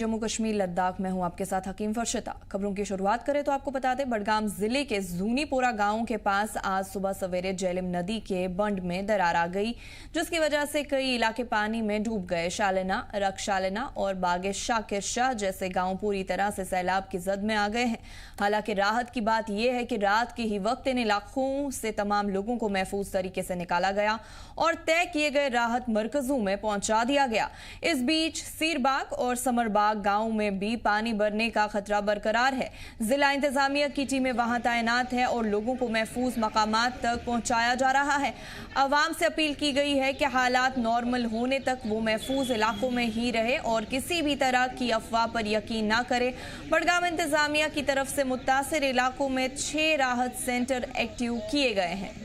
जम्मू कश्मीर लद्दाख में हूं आपके साथ हकीम फरशता। खबरों की शुरुआत करें तो आपको बता दें, बडगाम जिले के जूनीपोरा गांव के पास आज सुबह सवेरे झेलम नदी के बंड में दरार आ गई, जिसकी वजह से कई इलाके पानी में डूब गए। शालेना, रक्षालेना और बागे शाकिर शाह जैसे गांव पूरी तरह से सैलाब की जद में आ गए हैं। हालांकि राहत की बात यह है कि रात के ही वक्त इन इलाकों से तमाम लोगों को महफूज तरीके से निकाला गया और तय किए गए राहत मरकजों में पहुंचा दिया गया। इस बीच सीरबाग और समरबाग गांव में भी पानी भरने का खतरा बरकरार है। जिला इंतजामिया की टीमें वहां तैनात है और लोगों को महफूज मकामात तक पहुंचाया जा रहा है। अवाम से अपील की गई है कि हालात नॉर्मल होने तक वो महफूज इलाकों में ही रहे और किसी भी तरह की अफवाह पर यकीन न करे। बडगाम इंतजामिया की तरफ से मुतासिर इलाकों में 6 राहत सेंटर एक्टिव किए गए हैं।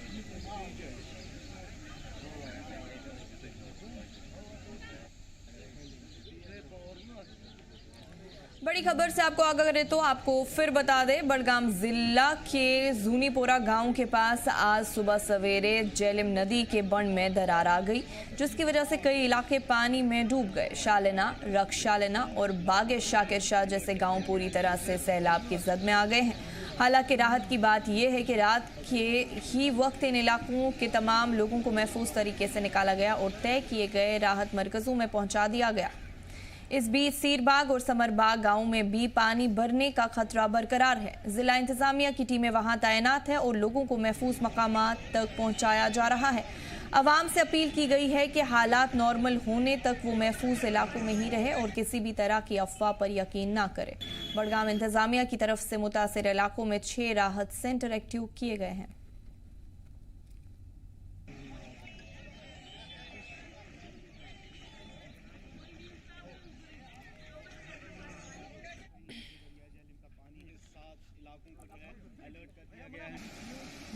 बड़ी खबर से आपको आगाह करें तो आपको फिर बता दें, बडगाम जिला के जूनीपोरा गांव के पास आज सुबह सवेरे झेलम नदी के बंड में दरार आ गई, जिसकी वजह से कई इलाके पानी में डूब गए। शालेना, रक्षालेना और बागे शाकिर शाह जैसे गांव पूरी तरह से सैलाब की जद में आ गए हैं। हालांकि राहत की बात यह है कि रात के ही वक्त इन इलाकों के तमाम लोगों को महफूज तरीके से निकाला गया और तय किए गए राहत मरकजों में पहुंचा दिया गया। इस बीच सीरबाग और समरबाग गांव में भी पानी भरने का खतरा बरकरार है। जिला इंतजामिया की टीमें वहां तैनात है और लोगों को महफूज मकामात तक पहुंचाया जा रहा है। अवाम से अपील की गई है कि हालात नॉर्मल होने तक वो महफूज इलाकों में ही रहे और किसी भी तरह की अफवाह पर यकीन न करे। बडगाम इंतजामिया की तरफ से मुतासिर इलाकों में 6 राहत सेंटर एक्टिव किए गए हैं।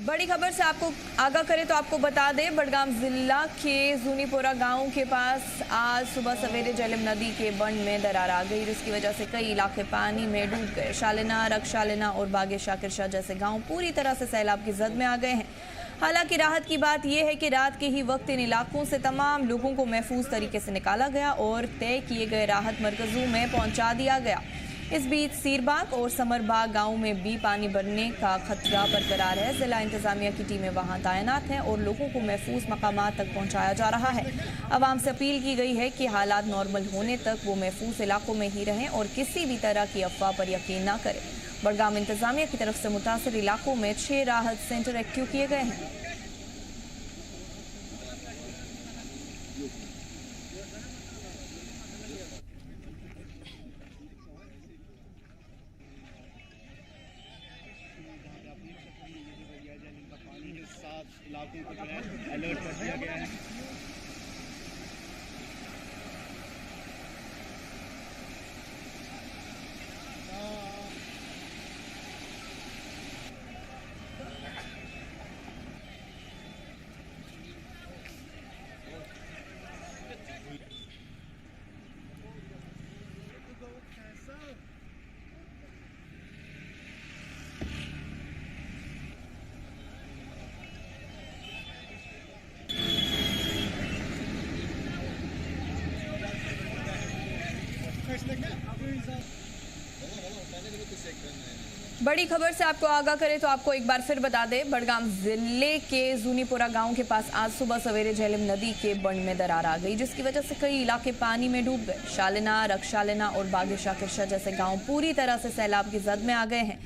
बड़ी खबर से आपको आगाह करें तो आपको बता दें, बडगाम जिला के जूनीपोरा गांव के पास आज सुबह सवेरे झेलम नदी के बंड में दरार आ गई, जिसकी वजह से कई इलाके पानी में डूब गए। शालेना, रक्षालेना और बागे शाकिर शाह जैसे गांव पूरी तरह से सैलाब की जद में आ गए हैं। हालांकि राहत की बात यह है कि रात के ही वक्त इन इलाकों से तमाम लोगों को महफूज तरीके से निकाला गया और तय किए गए राहत मरकजों में पहुंचा दिया गया। इस बीच सीरबाग और समरबाग गांव में भी पानी भरने का खतरा बरकरार है। जिला इंतजामिया की टीमें वहां तैनात हैं और लोगों को महफूज मकामात तक पहुंचाया जा रहा है। अवाम से अपील की गई है कि हालात नॉर्मल होने तक वो महफूज इलाकों में ही रहें और किसी भी तरह की अफवाह पर यकीन न करें। बडगाम इंतजामिया की तरफ से मुतासिर इलाकों में 6 राहत सेंटर एक्टिव किए गए हैं। इलाकों को जो है अलर्ट कर दिया गया है। बड़ी खबर से आपको आगाह करें तो आपको एक बार फिर बता दें, बडगाम जिले के जूनीपोरा गांव के पास आज सुबह सवेरे झेलम नदी के बंड में दरार आ गई, जिसकी वजह से कई इलाके पानी में डूब गए। शालेना, रक्षालेना और बागे शाकिर शाह जैसे गांव पूरी तरह से सैलाब की जद में आ गए हैं।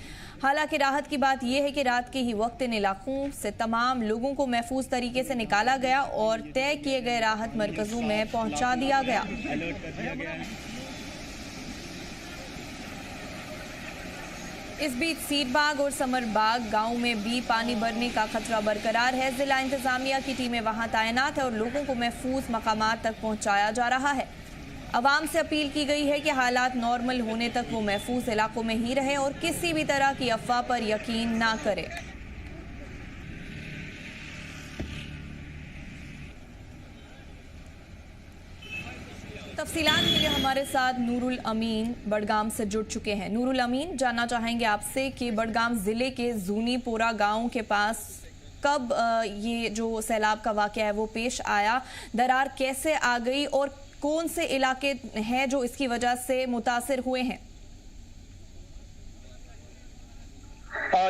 हालांकि राहत की बात यह है कि रात के ही वक्त इन इलाकों से तमाम लोगों को महफूज तरीके से निकाला गया और तय किए गए राहत मरकजों में पहुंचा दिया गया। इस बीच सीरबाग और समरबाग गांव में भी पानी भरने का खतरा बरकरार है। जिला इंतजामिया की टीमें वहां तैनात है और लोगों को महफूज मकामात तक पहुंचाया जा रहा है। अवाम से अपील की गई है कि हालात नॉर्मल होने तक वो महफूज इलाकों में ही रहें और किसी भी तरह की अफवाह पर यकीन ना करें। तफसीलात के लिए हमारे साथ नूरुल अमीन बडगाम से जुड़ चुके हैं। नूरुल अमीन, जानना चाहेंगे आपसे कि बडगाम जिले के जूनीपोरा गांव के पास कब ये जो सैलाब का वाकया है वो पेश आया, दरार कैसे आ गई और कौन से इलाके हैं जो इसकी वजह से मुतासिर हुए हैं?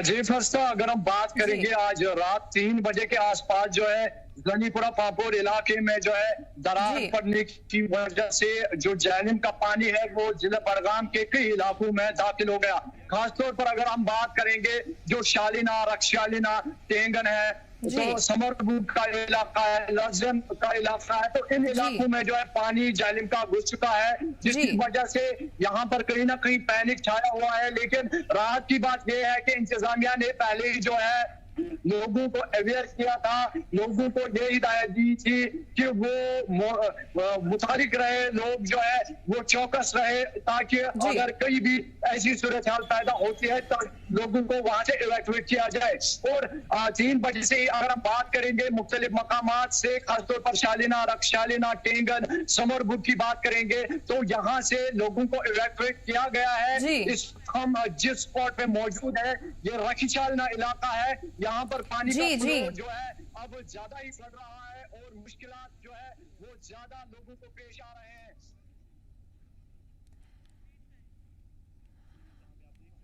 जी फर्स्ट अगर हम बात करेंगे आज रात 3 बजे के आसपास जो है जनीपुरा पापोर इलाके में जो है दरार पड़ने की वजह से जो झेलम का पानी है वो जिला बड़गाम के कई इलाकों में दाखिल हो गया। खासतौर पर अगर हम बात करेंगे जो शालीना, रक्षालीना, टेंगन है, तो समरबूक का इलाका है, लजन का इलाका है, तो इन इलाकों में जो है पानी झेलम का घुस चुका है, जिसकी वजह से यहाँ पर कहीं ना कहीं पैनिक छाया हुआ है। लेकिन राहत की बात यह है कि इंतजामिया ने पहले ही जो है लोगों को अवेयर किया था, लोगों को ये हिदायत दी थी कि वो मुतहरिक रहे, लोग जो है वो चौकस रहे, ताकि अगर कहीं भी ऐसी सूरत हाल पैदा होती है तो लोगों को वहां से इवैक्यूएट किया जाए। और 3 बजे से अगर हम बात करेंगे मुख्तलिफ मकामात से, खासतौर पर शालीना, रक्षालीना, टेंगन, समरबुक की बात करेंगे तो यहाँ से लोगों को इवैक्यूएट किया गया है। इस हम जिस स्पॉट पे मौजूद है ये रखीशालीना इलाका है, यहाँ पर पानी का फ्लो जो है अब ज्यादा ही बढ़ रहा है और मुश्किलात जो है वो ज्यादा लोगों को पेश आ रहे हैं।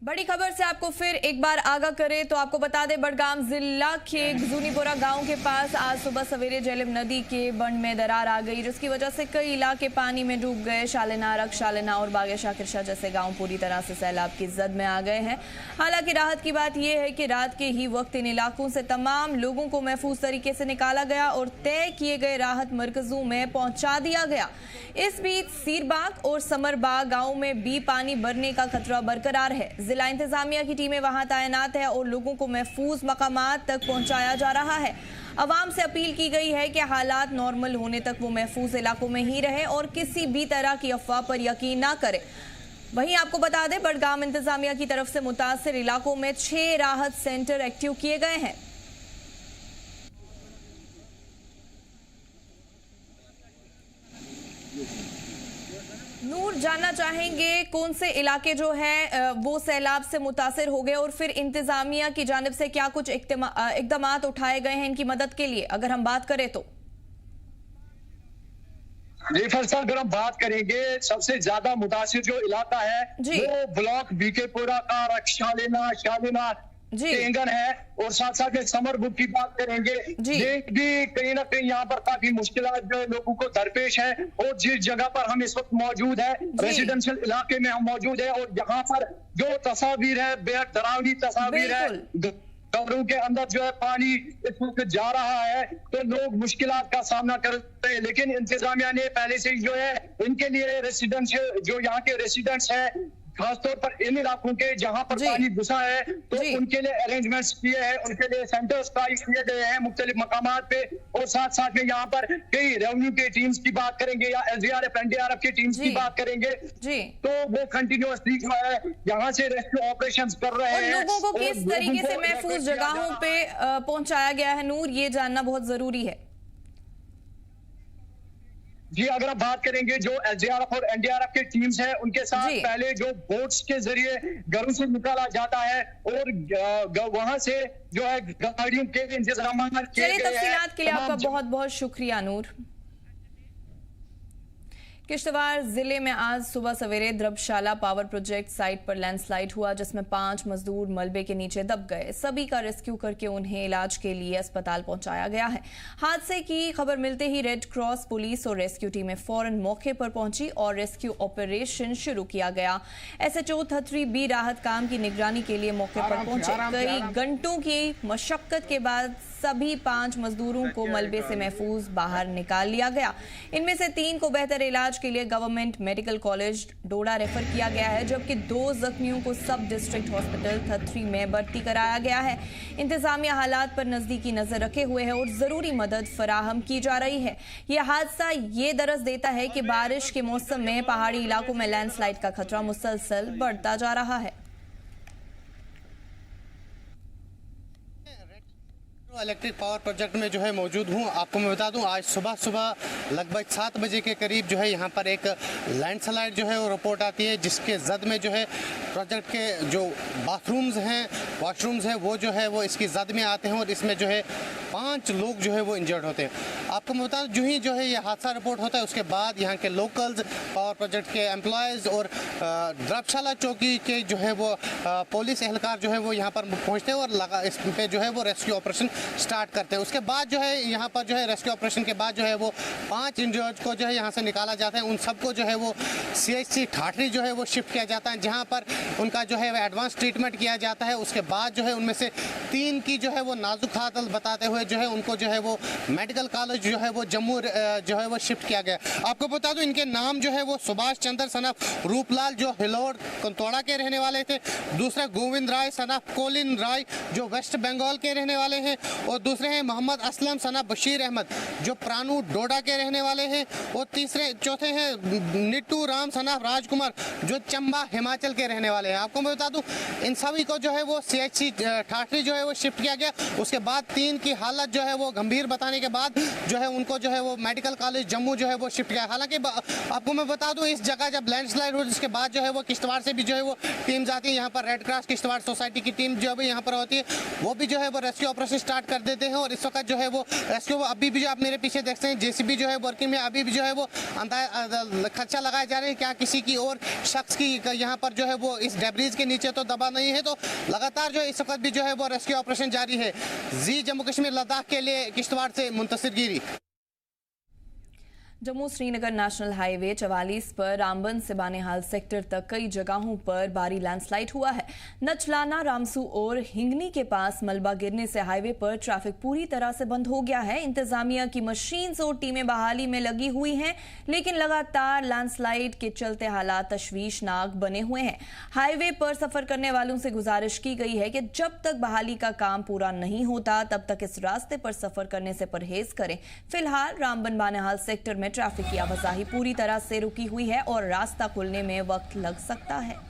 बड़ी खबर से आपको फिर एक बार आगाह करें तो आपको बता दें बड़गाम जिला के जूनीपोरा गांव के पास आज सुबह सवेरे झेलम नदी के बंड में दरार आ गई, जिसकी वजह से कई इलाके पानी में डूब गए। शालीना, रक्षालीना और बागे शाकिर शाह जैसे गांव पूरी तरह से सैलाब की जद में आ गए हैं। हालांकि राहत की बात यह है कि रात के ही वक्त इन इलाकों से तमाम लोगों को महफूज तरीके से निकाला गया और तय किए गए राहत मरकजों में पहुंचा दिया गया। इस बीच सीरबाग और समरबाग गाँव में भी पानी भरने का खतरा बरकरार है। जिला इंतजामिया की टीमें वहां तैनात है और लोगों को महफूज मकामात तक पहुंचाया जा रहा है। अवाम से अपील की गई है कि हालात नॉर्मल होने तक वो महफूज इलाकों में ही रहे और किसी भी तरह की अफवाह पर यकीन ना करें। वहीं आपको बता दें बड़गाम इंतजामिया की तरफ से मुतासिर इलाकों में 6 राहत सेंटर एक्टिव किए गए हैं। नूर, जानना चाहेंगे कौन से इलाके जो है वो सैलाब से मुतासिर हो गए और फिर इंतजामिया की जानिब से क्या कुछ इकदामात उठाए गए हैं इनकी मदद के लिए, अगर हम बात करें तो? जी फर्स्ट अगर हम बात करेंगे सबसे ज्यादा मुतासिर जो इलाका है वो ब्लॉक बीकेपुरा का रक्षालीना, शालीना, टेंगन है और साथ साथ में समरबुक की बात करेंगे। ये भी कहीं ना कहीं यहाँ पर काफी मुश्किलात जो लोगों को दरपेश है। और जिस जगह पर हम इस वक्त मौजूद है रेजिडेंशियल इलाके में हम मौजूद है और यहाँ पर जो तस्वीर है बेहद डरावनी तस्वीर है। कमरों के अंदर जो है पानी इस वक्त जा रहा है तो लोग मुश्किलात का सामना कर रहे हैं। लेकिन इंतजामिया ने पहले से ही जो है इनके लिए रेसिडेंशियल जो यहाँ के रेसिडेंट्स है खासतौर पर इन इलाकों के जहां पर पानी घुसा है तो उनके लिए अरेंजमेंट्स किए हैं, उनके लिए सेंटर्स कायम किए गए हैं मुख्तलिफ मकामात पे। और साथ साथ में यहाँ पर कई रेवेन्यू के टीम्स की बात करेंगे या SDRF, NDRF की टीम्स की बात करेंगे तो वो कंटिन्यूअसली जो है यहाँ से रेस्क्यू ऑपरेशंस कर रहे हैं। लोगों को किस तरीके से महफूज जगहों पे पहुंचाया गया है नूर, ये जानना बहुत जरूरी है। जी अगर आप बात करेंगे जो SDRF और NDRF के टीम्स हैं उनके साथ पहले जो बोट्स के जरिए घरों से निकाला जाता है और वहां से जो है गाड़ियों के इंतजाम किए गए हैं। तफसीलात के लिए आपका बहुत बहुत शुक्रिया नूर। किश्तवाड़ जिले में आज सुबह सवेरे द्रबशाला पावर प्रोजेक्ट साइट पर लैंडस्लाइड हुआ, जिसमें 5 मजदूर मलबे के नीचे दब गए। सभी का रेस्क्यू करके उन्हें इलाज के लिए अस्पताल पहुंचाया गया है। हादसे की खबर मिलते ही रेड क्रॉस, पुलिस और रेस्क्यू टीमें फौरन मौके पर पहुंची और रेस्क्यू ऑपरेशन शुरू किया गया। SHO थथरी भी राहत काम की निगरानी के लिए मौके पर पहुंचे। कई घंटों की मशक्कत के बाद सभी 5 मजदूरों को मलबे से महफूज बाहर निकाल लिया गया। इनमें से 3 को बेहतर इलाज के लिए गवर्नमेंट मेडिकल कॉलेज डोडा रेफर किया गया है, जबकि 2 जख्मियों को सब डिस्ट्रिक्ट हॉस्पिटल थथरी में भर्ती कराया गया है। इंतजामिया हालात पर नजदीकी नजर रखे हुए है और जरूरी मदद फराहम की जा रही है। यह हादसा ये दरस देता है कि बारिश के मौसम में पहाड़ी इलाकों में लैंडस्लाइड का खतरा मुसलसल बढ़ता जा रहा है। इलेक्ट्रिक पावर प्रोजेक्ट में जो है मौजूद हूँ। आपको मैं बता दूँ, आज सुबह लगभग 7 बजे के करीब जो है यहाँ पर एक लैंडस्लाइड जो है वो रिपोर्ट आती है, जिसके जद में जो है प्रोजेक्ट के जो बाथरूम्स हैं, वॉशरूम्स हैं, वो जो है वो इसकी जद में आते हैं और इसमें जो है 5 लोग जो है वो इंजर्ड होते हैं। आपको मैं बता दूँ, जो ही जो है ये हादसा रिपोर्ट होता है उसके बाद यहाँ के लोकल्स, पावर प्रोजेक्ट के एम्प्लॉयज़ और द्रबशाला चौकी के जो है वो पुलिस एहलकार जो है वो यहाँ पर पहुँचते हैं और इस पे जो है वो रेस्क्यू ऑपरेशन स्टार्ट करते हैं। उसके बाद जो है यहाँ पर जो है रेस्क्यू ऑपरेशन के बाद जो है वो 5 इंजर्ड को जो है यहाँ से निकाला जाता है। उन सबको जो है वो CHC ठाठरी जो है वो शिफ्ट किया जाता है, जहाँ पर उनका जो है एडवांस ट्रीटमेंट किया जाता है। उसके बाद जो है उनमें से 3 की जो है वो नाजुक हालत बताते हुए जो है उनको जो है वो मेडिकल कॉलेज जो है वो जम्मू जो है वो शिफ्ट किया गया। आपको बता दूं, इनके नाम जो है वो सुभाष चंद्र सनफ रूपलाल जो हिलोर कंतोड़ा के रहने वाले थे, दूसरा गोविंद राय सनफ कोलिन राय जो वेस्ट बंगाल के रहने वाले हैं, और दूसरे हैं मोहम्मद असलम सनफ बशीर अहमद जो प्राणू डोडा के रहने वाले हैं, और चौथे हैं निट्टू राम सनफ राजकुमार जो चंबा हिमाचल के रहने वाले हैं। आपको मैं बता दूं, इन सभी को जो है वो CHC ठाठरी जो है वो शिफ्ट किया गया। उसके बाद 3 की हालत जो है वो गंभीर बताने के बाद जो है उनको जो है वो मेडिकल कॉलेज जम्मू जो है वो शिफ्ट किया। हालांकि आपको मैं बता दूं, इस जगह जब लैंडस्लाइड हुई उसके बाद जो है वो किश्तवाड़ से भी जो है वो टीम्स आती है। यहाँ पर रेड क्रॉस किश्तवाड़ सोसाइटी की टीम जो है यहाँ पर होती है, वो भी जो है वो रेस्क्यू ऑपरेशन स्टार्ट कर देते हैं। और इस वक्त जो है वो रेस्क्यू अभी भी जो आप मेरे पीछे देखते हैं JCB जो है वर्किंग में, अभी भी जो है वो खर्चा लगाए जा रहे हैं क्या किसी की और शख्स की यहाँ पर जो है वो इस डेब्रीज के नीचे तो दबा नहीं है। तो लगातार जो इस वक्त भी जो है वो रेस्क्यू ऑपरेशन जारी है। जम्मू कश्मीर लद्दाख के लिए किश्तवाड़ से मुंतसिर गिरी। जम्मू श्रीनगर नेशनल हाईवे 44 पर रामबन से बानेहाल सेक्टर तक कई जगहों पर भारी लैंडस्लाइड हुआ है। नचलाना, रामसू और हिंगनी के पास मलबा गिरने से हाईवे पर ट्रैफिक पूरी तरह से बंद हो गया है। इंतजामिया की मशीन्स और टीमें बहाली में लगी हुई हैं, लेकिन लगातार लैंडस्लाइड के चलते हालात तशवीशनाक बने हुए हैं। हाईवे पर सफर करने वालों से गुजारिश की गई है कि जब तक बहाली का काम पूरा नहीं होता तब तक इस रास्ते पर सफर करने से परहेज करें। फिलहाल रामबन बानेहाल सेक्टर में ट्रैफिक की आवाजाही पूरी तरह से रुकी हुई है और रास्ता खुलने में वक्त लग सकता है।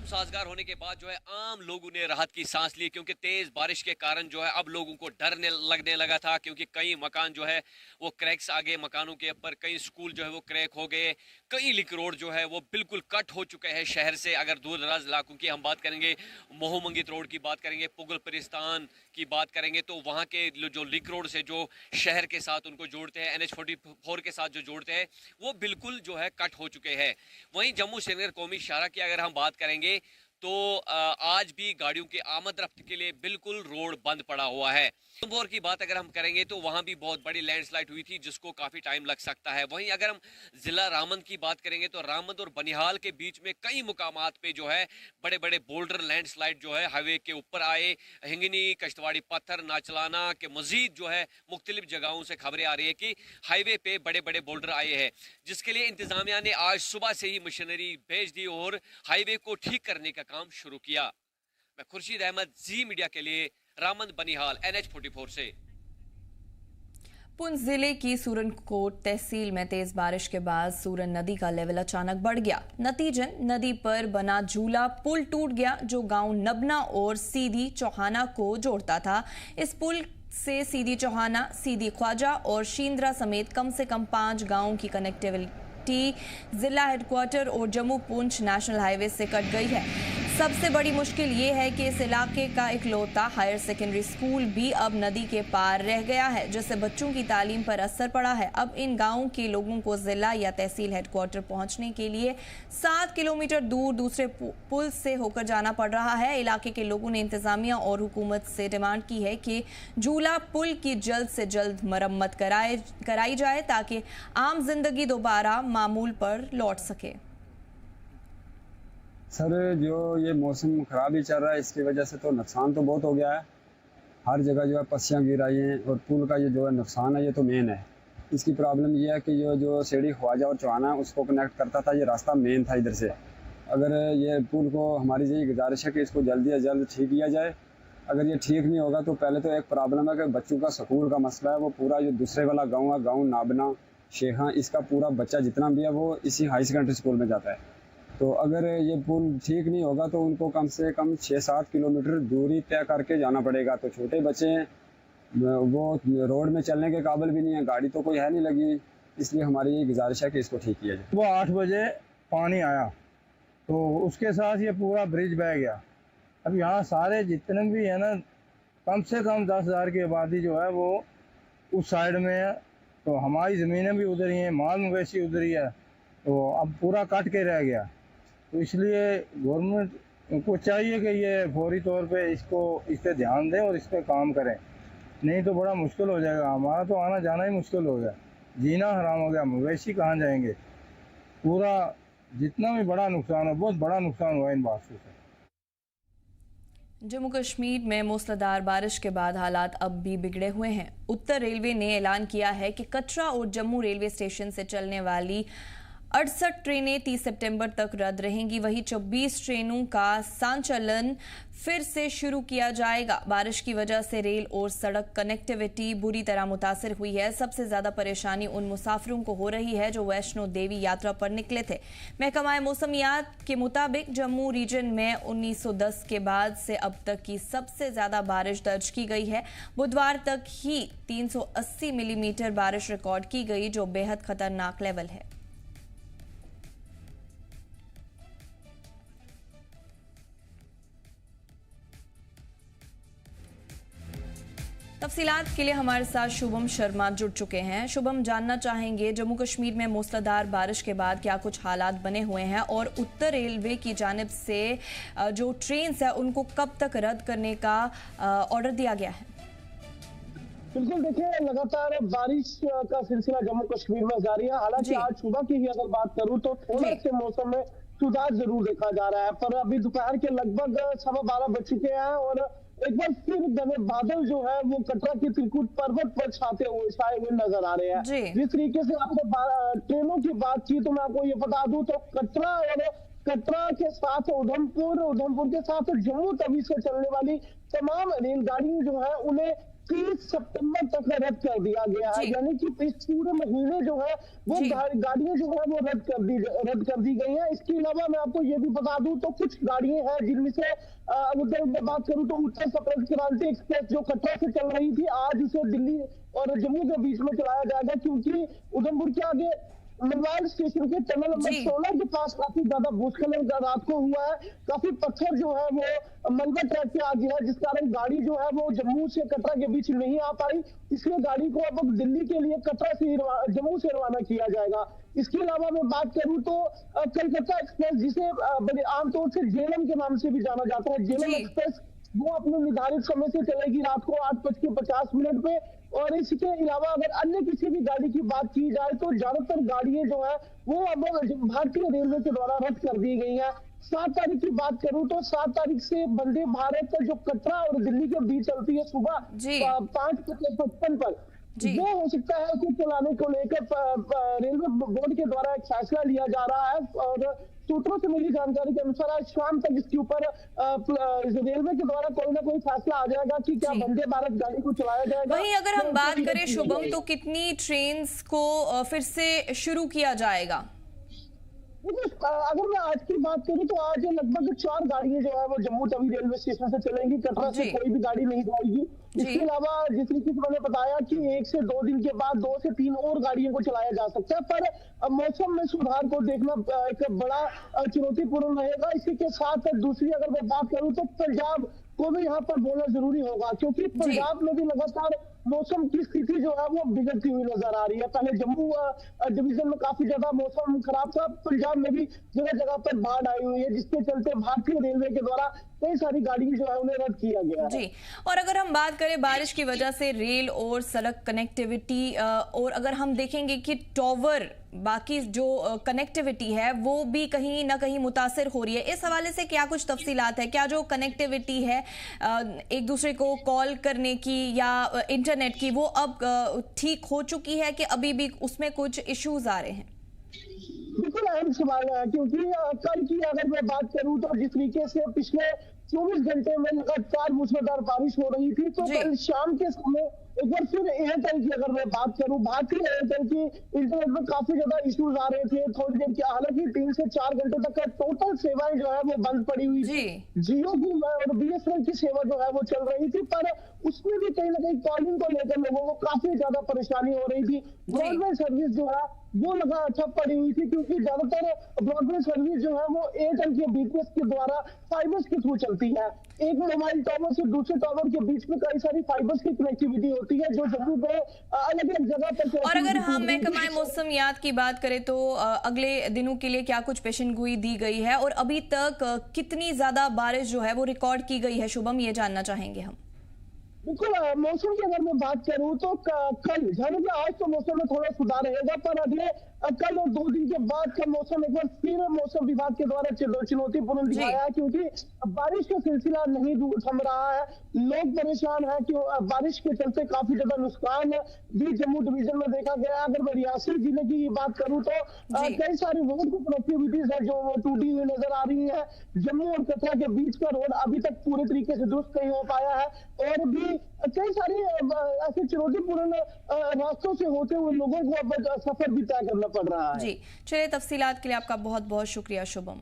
साजगार होने के बाद जो है आम लोगों ने राहत की सांस ली, क्योंकि तेज बारिश के कारण जो है अब लोगों को डर लगने लगा था, क्योंकि कई मकान जो है वो क्रैक्स आ गए मकानों के ऊपर, कई स्कूल जो है वो क्रैक हो गए, कई लिंक रोड जो है वो बिल्कुल कट हो चुके हैं शहर से। अगर दूर दराज इलाकों की हम बात करेंगे, मोह मंगित रोड की बात करेंगे, पुगल परिस्तान की बात करेंगे, तो वहाँ के जो लिंक रोड से जो शहर के साथ उनको जोड़ते हैं, NH44 के साथ जो जोड़ते हैं, वो बिल्कुल जो है कट हो चुके हैं। वहीं जम्मू श्रीनगर कौमी शाहरा की अगर हम बात करेंगे तो आज भी गाड़ियों के आमद रफ्त के लिए बिल्कुल रोड बंद पड़ा हुआ है। उधमपुर की बात अगर हम करेंगे तो वहां भी बहुत बड़ी लैंडस्लाइड हुई थी, जिसको काफी टाइम लग सकता है। वहीं अगर हम जिला रामबन की बात करेंगे तो रामबन और बनिहाल के बीच में कई मुकामात पे जो है बड़े बड़े बोल्डर लैंडस्लाइड जो है हाईवे के ऊपर आए। हिंगनी, कश्तवाड़ी पत्थर, नाचलाना के मजीद जो है मुख्तलिफ जगहों से खबरें आ रही है कि हाईवे पे बड़े बड़े बोल्डर आए हैं, जिसके लिए इंतजामिया ने आज सुबह से ही मशीनरी भेज दी और हाईवे को ठीक करने का काम शुरू किया। मैं खुर्शीद अहमद, जी मीडिया के लिए रामबन बनिहाल NH44 से। पुंछ जिले की सूरनकोट तहसील में तेज बारिश के बाद सूरन नदी का लेवल अचानक बढ़ गया। नतीजन नदी पर बना झूला पुल टूट गया, जो गांव नबना और सीधी चौहाना को जोड़ता था। इस पुल से सीधी चौहाना, सीधी ख्वाजा और शींद्रा समेत कम से कम 5 गांवों की कनेक्टिविटी जिला हेडक्वार्टर और जम्मू पुंछ नेशनल हाईवे से कट गई है। सबसे बड़ी मुश्किल ये है कि इस इलाके का इकलौता हायर सेकेंडरी स्कूल भी अब नदी के पार रह गया है, जिससे बच्चों की तालीम पर असर पड़ा है। अब इन गांवों के लोगों को जिला या तहसील हेडक्वार्टर पहुंचने के लिए 7 किलोमीटर दूर दूसरे पुल से होकर जाना पड़ रहा है। इलाके के लोगों ने इंतजामिया और हुकूमत से डिमांड की है कि झूला पुल की जल्द से जल्द मरम्मत कराई जाए, ताकि आम जिंदगी दोबारा मामूल पर लौट सके। सर, जो ये मौसम ख़राब ही चल रहा है, इसकी वजह से तो नुकसान तो बहुत हो गया है। हर जगह जो है पस्सियाँ गिर आई हैं और पुल का ये जो है नुकसान है, ये तो मेन है। इसकी प्रॉब्लम ये है कि ये जो सीढ़ी ख्वाजा और चौहाना उसको कनेक्ट करता था, ये रास्ता मेन था इधर से। अगर ये पुल को हमारी यही गुजारिश है कि इसको जल्दी से जल्द ठीक किया जाए। अगर ये ठीक नहीं होगा तो पहले तो एक प्रॉब्लम है कि बच्चों का स्कूल का मसला है, वो पूरा जो दूसरे वाला गाँव है, गाँव नाबना शेखा, इसका पूरा बच्चा जितना भी है वो इसी हाई सेकेंडरी स्कूल में जाता है। तो अगर ये पुल ठीक नहीं होगा तो उनको कम से कम 6-7 किलोमीटर दूरी तय करके जाना पड़ेगा। तो छोटे बच्चे वो रोड में चलने के काबिल भी नहीं है, गाड़ी तो कोई है नहीं लगी, इसलिए हमारी ये गुजारिश है कि इसको ठीक किया जाए। वो 8 बजे पानी आया तो उसके साथ ये पूरा ब्रिज बह गया। अब यहाँ सारे जितने भी है ना, कम से कम 10,000 की आबादी जो है वो उस साइड में है, तो हमारी ज़मीनें भी उधर ही हैं, माल मवेशी उधर ही है, तो अब पूरा कट के रह गया। तो इसलिए गवर्नमेंट को चाहिए कि ये फौरी तौर पे इस पर ध्यान दें और इस पर काम करें, नहीं तो बड़ा मुश्किल हो जाएगा। हमारा तो आना जाना ही मुश्किल हो गया, जीना हराम हो गया, मवेशी कहाँ जाएंगे। पूरा जितना भी बड़ा नुकसान है, बहुत बड़ा नुकसान हुआ इन बारिशों से। जम्मू कश्मीर में मूसलाधार बारिश के बाद हालात अब भी बिगड़े हुए हैं। उत्तर रेलवे ने ऐलान किया है कि कटरा और जम्मू रेलवे स्टेशन से चलने वाली 68 ट्रेनें 30 सितंबर तक रद्द रहेंगी। वहीं 24 ट्रेनों का संचालन फिर से शुरू किया जाएगा। बारिश की वजह से रेल और सड़क कनेक्टिविटी बुरी तरह मुतासिर हुई है। सबसे ज्यादा परेशानी उन मुसाफिरों को हो रही है जो वैष्णो देवी यात्रा पर निकले थे। महकमा मौसमियात के मुताबिक जम्मू रीजन में 1910 के बाद से अब तक की सबसे ज्यादा बारिश दर्ज की गई है। बुधवार तक ही 380 मिलीमीटर बारिश रिकॉर्ड की गई, जो बेहद खतरनाक लेवल है। तफसीलात के लिए हमारे साथ शुभम शर्मा जुड़ चुके हैं। शुभम, जानना चाहेंगे जम्मू कश्मीर में मूसलाधार बारिश के बाद क्या कुछ हालात बने हुए हैं और उत्तर रेलवे की जानिब से जो ट्रेन्स है उनको कब तक रद्द करने का ऑर्डर दिया गया है? बिल्कुल, देखिए लगातार बारिश का सिलसिला जम्मू कश्मीर में जारी है। हालांकि आज सुबह की ही अगर बात करूं तो थोड़े से मौसम में सुधार जरूर देखा जा रहा है, पर अभी दोपहर के लगभग 12:15 बज चुके हैं और एक बार फिर घने बादल जो है वो कटरा के त्रिकुट पर्वत पर छाए हुए नजर आ रहे हैं। जिस तरीके से आपने ट्रेनों की बात की तो मैं आपको ये बता दूं तो कटरा के साथ उधमपुर के साथ जम्मू तवी से चलने वाली तमाम रेलगाड़ियां जो है उन्हें 30 सितंबर तक रद्द कर दिया गया है। यानी कि इस पूरे महीने जो है वो गाड़ियां जो है वो रद्द कर दी गई हैं। इसके अलावा मैं आपको ये भी बता दूं तो कुछ गाड़ियां हैं जिनमें से अगर मैं बात करूं तो उत्तर संपर्क क्रांति एक्सप्रेस जो कटरा से चल रही थी, आज उसे दिल्ली और जम्मू के बीच में चलाया जाएगा, क्योंकि उधमपुर के आगे मनवाल स्टेशन के टनल नंबर 16 के पास काफी ज्यादा भूस्खलन रात को हुआ है। काफी पत्थर जो है वो मलबा ट्रैक पे आ गया है, जिस कारण गाड़ी जो है वो जम्मू से कटरा के बीच नहीं आ पाई। इसलिए गाड़ी को अब दिल्ली के लिए कटरा से जम्मू से रवाना किया जाएगा। इसके अलावा मैं बात करूं तो कलकत्ता एक्सप्रेस, जिसे बड़े आमतौर से जेलम के नाम से भी जाना जाता है, जेलम एक्सप्रेस वो अपने निर्धारित समय से चलेगी रात को 8:50 पे। और इसके अलावा अगर अन्य किसी भी गाड़ी की बात की जाए तो ज्यादातर गाड़ियां जो है वो अब भारतीय रेलवे के द्वारा रद्द कर दी गई है। 7 तारीख की बात करूं तो 7 तारीख से वंदे भारत जो कटरा और दिल्ली के बीच चलती है सुबह 5:55 पर, वो हो सकता है कि चलाने को लेकर रेलवे बोर्ड के द्वारा एक फैसला लिया जा रहा है। और सूत्रों से मिली जानकारी के अनुसार आज शाम तक इसके ऊपर रेलवे के द्वारा कोई ना कोई फैसला आ जाएगा कि क्या वंदे भारत गाड़ी को चलाया जाएगा। वहीं अगर हम बात करें शुभम, तो कितनी ट्रेन्स को फिर से शुरू किया जाएगा? अगर मैं आज की बात करूं तो आज लगभग 4 गाड़ियां जो है वो जम्मू तवी रेलवे स्टेशन से चलेंगी, कटरा से कोई भी गाड़ी नहीं जाएगी। इसके अलावा जिस तरीके से मैंने बताया कि 1 से 2 दिन के बाद 2 से 3 और गाड़ियों को चलाया जा सकता है, पर मौसम में सुधार को देखना एक बड़ा चुनौतीपूर्ण रहेगा। इसी के साथ दूसरी अगर मैं बात करूं तो पंजाब को भी यहाँ पर बोलना जरूरी होगा, क्योंकि पंजाब में भी लगातार मौसम की स्थिति जो है वो बिगड़ती हुई नजर आ रही है। पहले जम्मू डिवीजन में काफी ज्यादा मौसम खराब था, पंजाब में भी जगह जगह पर बाढ़ आई हुई है, जिसके चलते भारतीय रेलवे के द्वारा कई सारी गाड़ियां जो है उन्हें रद्द किया गया है। जी, और अगर हम बात करें बारिश की वजह से रेल और सड़क कनेक्टिविटी, और अगर हम देखेंगे कि टॉवर बाकी जो कनेक्टिविटी है वो भी कहीं ना कहीं मुतासिर हो रही है, इस हवाले से क्या कुछ तफसीलात है? क्या जो कनेक्टिविटी है एक दूसरे को कॉल करने की या इंटरनेट की, वो अब ठीक हो चुकी है कि अभी भी उसमें कुछ इश्यूज आ रहे हैं? बिल्कुल अहम सवाल है, क्योंकि कल की अगर मैं बात करूं तो जिस तरीके से पिछले 24 घंटे में लगातार मूसलाधार बारिश हो रही थी, तो कल शाम के समय एक बार फिर एयरटेल की अगर मैं बात करूं, भारतीय एयरटेल की इंटरनेट में काफी ज्यादा इश्यूज आ रहे थे थोड़ी देर की, हालांकि 3 से 4 घंटे तक का टोटल सेवाएं जो है वो बंद पड़ी हुई थी। जियो की और बीएसएनएल की सेवा जो है वो चल रही थी, पर उसमें भी कहीं ना कहीं कॉलिंग को लेकर लोगों को काफी ज्यादा परेशानी हो रही थी। ब्रॉडबैंड सर्विस जो है वो लगा ठप पड़ी हुई थी, क्योंकि ज्यादातर ब्रॉडबैंड सर्विस जो है वो एयरटेल के बीटीएस के द्वारा फाइबर्स के थ्रू चलती है। एक मोबाइल टावर से दूसरे टावर के बीच में कई सारी फाइबर्स की कनेक्टिविटी होती है, जो जम्मू में अलग अलग जगह पर। और अगर हम महकमा मौसमियात की बात करें तो अगले दिनों के लिए क्या कुछ पेशेंगोई दी गई है और अभी तक कितनी ज्यादा बारिश जो है वो रिकॉर्ड की गई है? शुभम, ये जानना चाहेंगे हम। बिल्कुल, मौसम की अगर मैं बात करूं तो कल यानी कि आज तो मौसम में थोड़ा सुधार रहेगा, पर अगले कल और 2 दिन के बाद का मौसम एक बार फिर मौसम विभाग के द्वारा चुनौतीपूर्ण दिखाया है, क्योंकि बारिश का सिलसिला नहीं थम रहा है। लोग परेशान हैं कि बारिश के चलते काफी ज्यादा नुकसान भी जम्मू डिवीजन में देखा गया। अगर मैं रियासी जिले की बात करूं तो कई सारी रोड की कनेक्टिविटीज है जो टूटी हुई नजर आ रही है। जम्मू और कटरा के बीच का रोड अभी तक पूरे तरीके से दुरुस्त नहीं हो पाया है, और भी कई सारी ऐसे चुनौतीपूर्ण रास्तों से होते हुए लोगों को अब सफर भी तय करना पड़ रहा है। जी, चलिए, तफसीलात के लिए आपका बहुत बहुत शुक्रिया शुभम।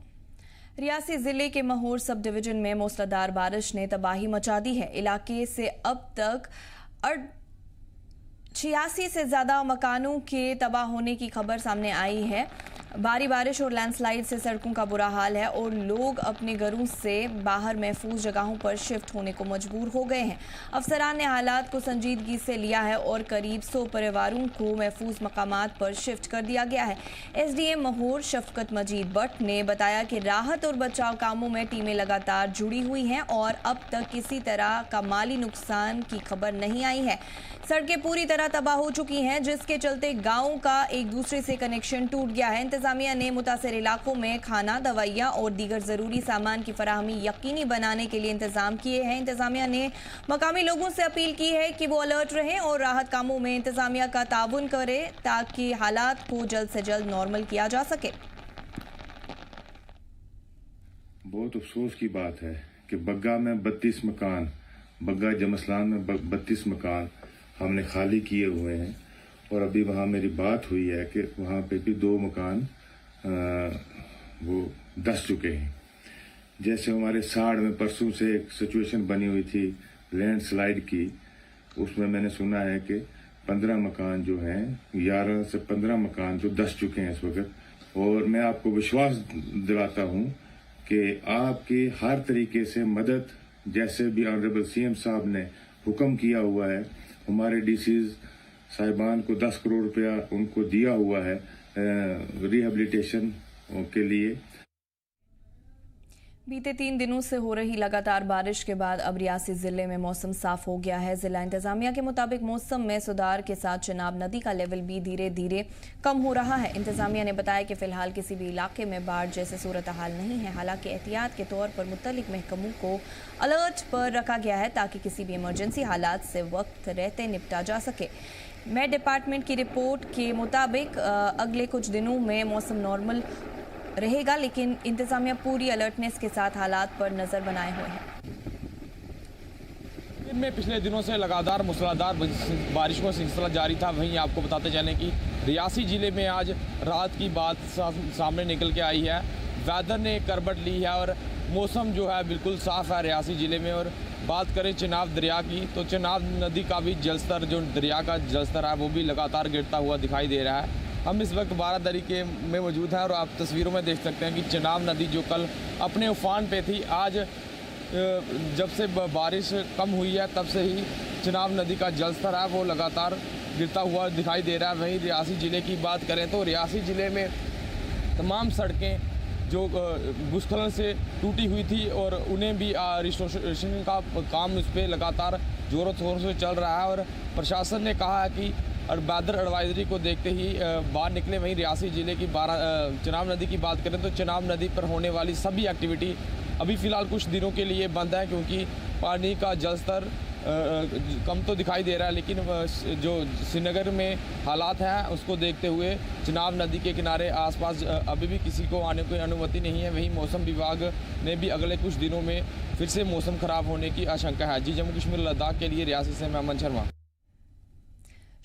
रियासी जिले के महौर सब डिवीजन में मूसलाधार बारिश ने तबाही मचा दी है। इलाके से अब तक 86 से ज्यादा मकानों के तबाह होने की खबर सामने आई है। भारी बारिश और लैंडस्लाइड से सड़कों का बुरा हाल है और लोग अपने घरों से बाहर महफूज जगहों पर शिफ्ट होने को मजबूर हो गए हैं। अफसरान ने हालात को संजीदगी से लिया है और करीब 100 परिवारों को महफूज मकामात पर शिफ्ट कर दिया गया है। एसडीएम महौर शफकत मजीद भट्ट ने बताया कि राहत और बचाव कामों में टीमें लगातार जुड़ी हुई हैं और अब तक किसी तरह का माली नुकसान की खबर नहीं आई है। सड़कें पूरी तरह तबाह हो चुकी हैं, जिसके चलते गांवों का एक दूसरे से कनेक्शन टूट गया है। इंतजामिया ने मुतासिर इलाकों में खाना, दवाइयां और दीगर जरूरी सामान की फराहमी यकीनी बनाने के लिए इंतजाम किए हैं। इंतजामिया ने मकामी लोगों से अपील की है कि वो अलर्ट रहें और राहत कामों में इंतजामिया का ताउन करें ताकि हालात को जल्द से जल्द नॉर्मल किया जा सके। बहुत अफसोस की बात है कि बग्गा में 32 मकान, बग्गा जमसलान में 32 मकान हमने खाली किए हुए हैं, और अभी वहाँ मेरी बात हुई है कि वहाँ पे भी 2 मकान वो धंस चुके हैं। जैसे हमारे साड़ में परसों से एक सिचुएशन बनी हुई थी लैंडस्लाइड की, उसमें मैंने सुना है कि 15 मकान जो हैं, 11 से 15 मकान जो धंस चुके हैं इस वक्त। और मैं आपको विश्वास दिलाता हूँ कि आपकी हर तरीके से मदद, जैसे भी ऑनरेबल सीएम साहब ने हुक्म किया हुआ है, हमारे डीसीज साहिबान को 10 करोड़ रुपया उनको दिया हुआ है रिहेबिलिटेशन के लिए। बीते 3 दिनों से हो रही लगातार बारिश के बाद अब रियासी जिले में मौसम साफ हो गया है। जिला इंतजामिया के मुताबिक मौसम में सुधार के साथ चिनाब नदी का लेवल भी धीरे धीरे कम हो रहा है। इंतजामिया ने बताया कि फिलहाल किसी भी इलाके में बाढ़ जैसे सूरत हाल नहीं है। हालांकि एहतियात के तौर पर मुत्तलिक महकमों को अलर्ट पर रखा गया है ताकि किसी भी इमरजेंसी हालात से वक्त रहते निपटा जा सके। मेट डिपार्टमेंट की रिपोर्ट के मुताबिक अगले कुछ दिनों में मौसम नॉर्मल रहेगा, लेकिन इंतजामिया पूरी अलर्टनेस के साथ हालात पर नजर बनाए हुए हैं। में पिछले दिनों से लगातार मूसलाधार बारिश का सिलसिला जारी था। वहीं आपको बताते चलें कि रियासी जिले में आज रात की बात सामने निकल के आई है। वेदर ने करवट ली है और मौसम जो है बिल्कुल साफ़ है रियासी ज़िले में। और बात करें चिनाब दरिया की, तो चिनाब नदी का भी जलस्तर, जो दरिया का जलस्तर है, वो भी लगातार गिरता हुआ दिखाई दे रहा है। हम इस वक्त बारादरी के में मौजूद हैं और आप तस्वीरों में देख सकते हैं कि चिनाब नदी जो कल अपने उफान पे थी, आज जब से बारिश कम हुई है तब से ही चिनाब नदी का जलस्तर है वो लगातार गिरता हुआ दिखाई दे रहा है। वहीं रियासी ज़िले की बात करें तो रियासी ज़िले में तमाम सड़कें जो भूस्खलन से टूटी हुई थी और उन्हें भी रिस्टोरेशन का काम इस पर लगातार ज़ोरों शोरों से चल रहा है। और प्रशासन ने कहा है कि और वेदर एडवाइजरी को देखते ही बाहर निकले। वहीं रियासी ज़िले की चिनाब नदी की बात करें तो चिनाब नदी पर होने वाली सभी एक्टिविटी अभी फ़िलहाल कुछ दिनों के लिए बंद है, क्योंकि पानी का जलस्तर कम तो दिखाई दे रहा है, लेकिन जो श्रीनगर में हालात हैं उसको देखते हुए चिनाब नदी के किनारे आसपास अभी भी किसी को आने की अनुमति नहीं है। वहीं मौसम विभाग ने भी अगले कुछ दिनों में फिर से मौसम ख़राब होने की आशंका है। जी, जम्मू कश्मीर लद्दाख के लिए रियासी से मैं अमन शर्मा।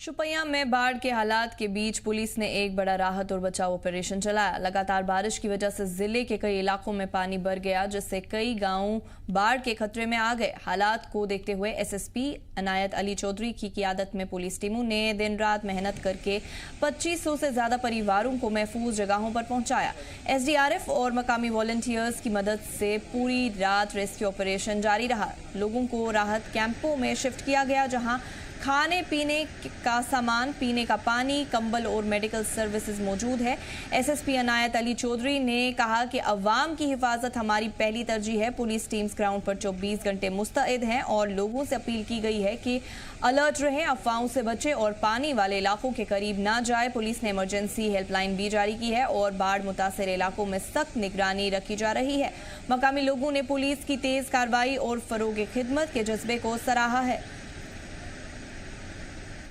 शुपियां में बाढ़ के हालात के बीच पुलिस ने एक बड़ा राहत और बचाव ऑपरेशन चलाया। लगातार बारिश की वजह से जिले के कई इलाकों में पानी भर गया, जिससे कई गांव बाढ़ के खतरे में आ गए। हालात को देखते हुए एसएसपी अनायत अली चौधरी की क़ियादत में पुलिस टीमों ने दिन रात मेहनत करके 2500 से ज्यादा परिवारों को महफूज जगहों पर पहुंचाया। एसडीआरएफ और मकामी वॉलंटियर्स की मदद से पूरी रात रेस्क्यू ऑपरेशन जारी रहा। लोगों को राहत कैंपों में शिफ्ट किया गया, जहां खाने पीने का सामान, पीने का पानी, कंबल और मेडिकल सर्विसेज मौजूद है। एसएसपी अनायत अली चौधरी ने कहा कि अवाम की हिफाजत हमारी पहली तरजीह है। पुलिस टीम्स ग्राउंड पर 24 घंटे मुस्तैद हैं और लोगों से अपील की गई है कि अलर्ट रहें, अफवाहों से बचें और पानी वाले इलाकों के करीब ना जाए। पुलिस ने इमरजेंसी हेल्पलाइन भी जारी की है और बाढ़ मुतासिर इलाकों में सख्त निगरानी रखी जा रही है। मकामी लोगों ने पुलिस की तेज कार्रवाई और फरोग खिदमत के जज्बे को सराहा है।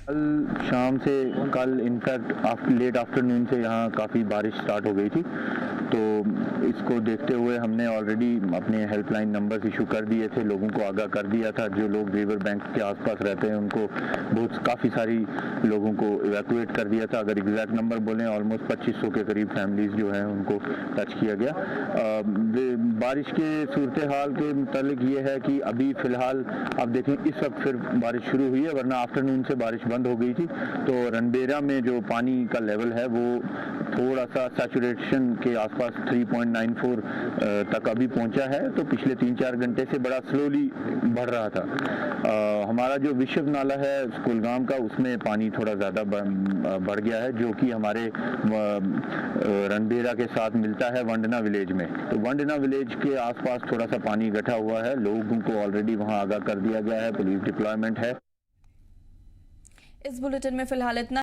कल शाम से कल इनफैक्ट लेट आफ्टरनून से यहाँ काफ़ी बारिश स्टार्ट हो गई थी, तो इसको देखते हुए हमने ऑलरेडी अपने हेल्पलाइन नंबर्स इशू कर दिए थे, लोगों को आगाह कर दिया था। जो लोग रिवर बैंक के आसपास रहते हैं उनको काफ़ी सारी लोगों को इवैक्यूएट कर दिया था। अगर एग्जैक्ट नंबर बोलें ऑलमोस्ट 2500 के करीब फैमिलीज जो हैं उनको टच किया गया। बारिश के सूरत हाल के मुतालिक ये है कि अभी फ़िलहाल अब देखें इस वक्त फिर बारिश शुरू हुई है, वरना आफ्टरनून से बारिश बंद हो गई थी। तो रनबेरा में जो पानी का लेवल है वो थोड़ा सा सैचुरेशन के आसपास 3.94 तक अभी पहुंचा है, तो पिछले 3-4 घंटे से बड़ा स्लोली बढ़ रहा था। हमारा जो विश्व नाला है कुलगाम का, उसमें पानी थोड़ा ज़्यादा बढ़ गया है, जो कि हमारे रनबेरा के साथ मिलता है वंडना विलेज में। तो वंडना विलेज के आसपास थोड़ा सा पानी इकट्ठा हुआ है, लोगों को ऑलरेडी वहाँ आगाह कर दिया गया है, पुलिस डिप्लॉयमेंट है। इस बुलेटिन में फिलहाल इतना।